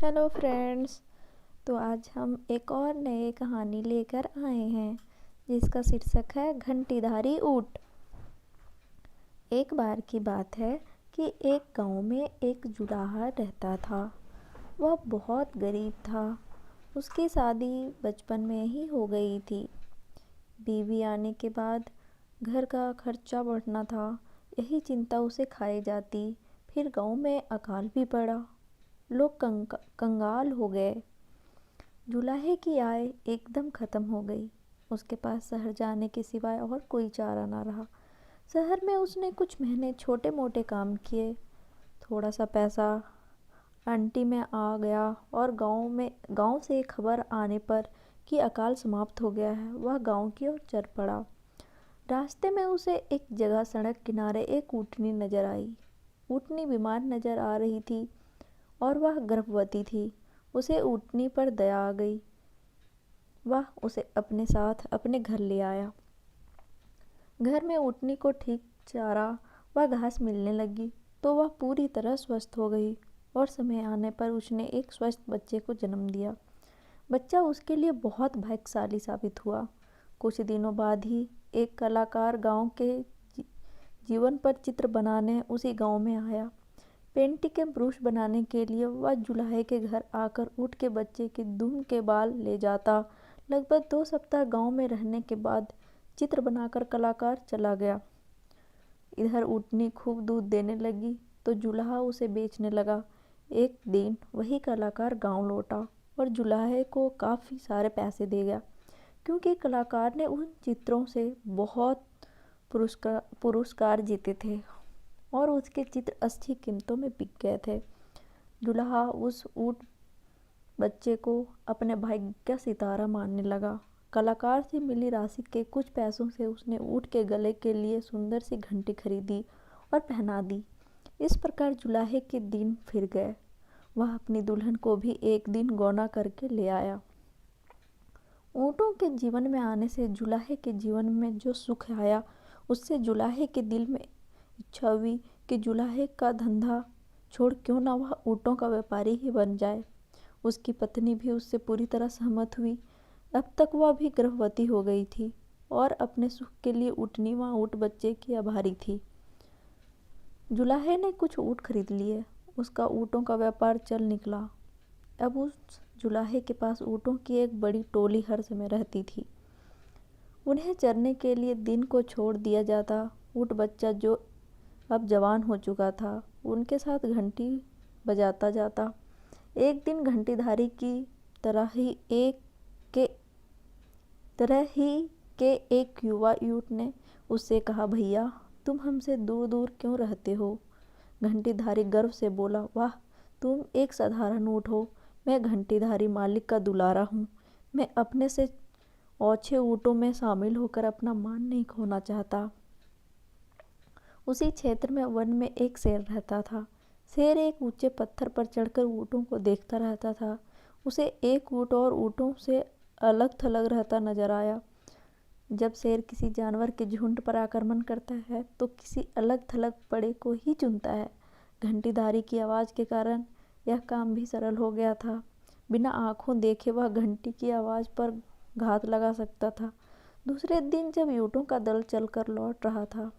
Hello friends. तो आज हम एक और नई कहानी लेकर आए हैं जिसका शीर्षक है घंटीधारी ऊंट। एक बार की बात है कि एक गांव में एक जुलाहा रहता था। वह बहुत गरीब था। उसकी शादी बचपन में ही हो गई थी। बीवी आने के बाद घर का खर्चा बढ़ना था, यही चिंता उसे खाई जाती। फिर गांव में अकाल भी पड़ा। लोग कंगाल हो गए। जुलाहे की आय एकदम खत्म हो गई। उसके पास शहर जाने के सिवाय और कोई चारा ना रहा। शहर में उसने कुछ महीने छोटे मोटे काम किए। थोड़ा सा पैसा आंटी में आ गया और गांव से खबर आने पर कि अकाल समाप्त हो गया है, वह गांव की ओर चल पड़ा। रास्ते में उसे एक जगह सड़क किनारे एक ऊँटनी नजर आई। ऊँटनी बीमार नजर आ रही थी और वह गर्भवती थी। उसे ऊँटनी पर दया आ गई। वह उसे अपने साथ अपने घर ले आया। घर में ऊँटनी को ठीक चारा व घास मिलने लगी तो वह पूरी तरह स्वस्थ हो गई और समय आने पर उसने एक स्वस्थ बच्चे को जन्म दिया। बच्चा उसके लिए बहुत भाग्यशाली साबित हुआ। कुछ दिनों बाद ही एक कलाकार गांव के जीवन पर चित्र बनाने उसी गांव में आया। पेंटिंग के ब्रश बनाने के लिए वह जुलाहे के घर आकर ऊँट के बच्चे के दुम के बाल ले जाता। लगभग 2 सप्ताह गांव में रहने के बाद चित्र बनाकर कलाकार चला गया। इधर ऊँटनी खूब दूध देने लगी तो जुलाहा उसे बेचने लगा। एक दिन वही कलाकार गांव लौटा और जुलाहे को काफ़ी सारे पैसे दे गया, क्योंकि कलाकार ने उन चित्रों से बहुत पुरस्कार जीते थे और उसके चित्र अच्छी कीमतों में बिक गए थे। जुलाहा उस ऊँट बच्चे को अपने भाग्य का सितारा मानने लगा। कलाकार से मिली राशि के कुछ पैसों से उसने ऊँट के गले के लिए सुंदर सी घंटी खरीदी और पहना दी। इस प्रकार जुलाहे के दिन फिर गए। वह अपनी दुल्हन को भी एक दिन गौना करके ले आया। ऊँटों के जीवन में आने से जुलाहे के जीवन में जो सुख आया, उससे जुलाहे के दिल में इच्छा हुई कि जुलाहे का धंधा छोड़ क्यों ना वह ऊँटों का व्यापारी ही बन जाए। उसकी पत्नी भी उससे पूरी तरह सहमत हुई। अब तक वह भी गर्भवती हो गई थी और अपने सुख के लिए ऊँटनी व ऊँट बच्चे की आभारी थी। जुलाहे ने कुछ ऊँट खरीद लिए। उसका ऊँटों का व्यापार चल निकला। अब उस जुलाहे के पास ऊँटों की एक बड़ी टोली हर समय रहती थी। उन्हें चरने के लिए दिन को छोड़ दिया जाता। ऊँट बच्चा जो अब जवान हो चुका था, उनके साथ घंटी बजाता जाता। एक दिन घंटीधारी की तरह ही के एक युवा ऊँट ने उससे कहा, भैया तुम हमसे दूर दूर क्यों रहते हो? घंटीधारी गर्व से बोला, वाह, तुम एक साधारण ऊँट हो। मैं घंटीधारी मालिक का दुलारा हूँ। मैं अपने से ओछे ऊँटों में शामिल होकर अपना मान नहीं खोना चाहता। उसी क्षेत्र में वन में एक शेर रहता था। शेर एक ऊंचे पत्थर पर चढ़कर ऊँटों को देखता रहता था। उसे एक ऊँट और ऊँटों से अलग थलग रहता नजर आया। जब शेर किसी जानवर के झुंड पर आक्रमण करता है तो किसी अलग थलग पड़े को ही चुनता है। घंटीधारी की आवाज़ के कारण यह काम भी सरल हो गया था। बिना आंखों देखे वह घंटी की आवाज़ पर घात लगा सकता था। दूसरे दिन जब ऊँटों का दल चलकर लौट रहा था,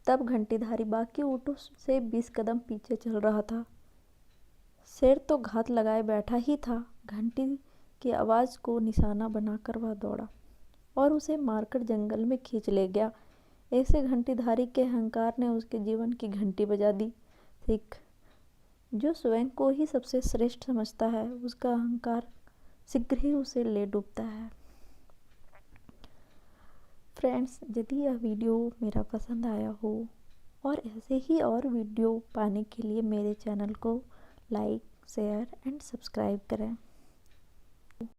तब घंटीधारी बाकी ऊँटों से 20 कदम पीछे चल रहा था। शेर तो घात लगाए बैठा ही था। घंटी की आवाज़ को निशाना बनाकर वह दौड़ा और उसे मारकर जंगल में खींच ले गया। ऐसे घंटीधारी के अहंकार ने उसके जीवन की घंटी बजा दी। सीख, जो स्वयं को ही सबसे श्रेष्ठ समझता है, उसका अहंकार शीघ्र ही उसे ले डूबता है। फ्रेंड्स, यदि यह वीडियो मेरा पसंद आया हो और ऐसे ही और वीडियो पाने के लिए मेरे चैनल को लाइक, शेयर एंड सब्सक्राइब करें।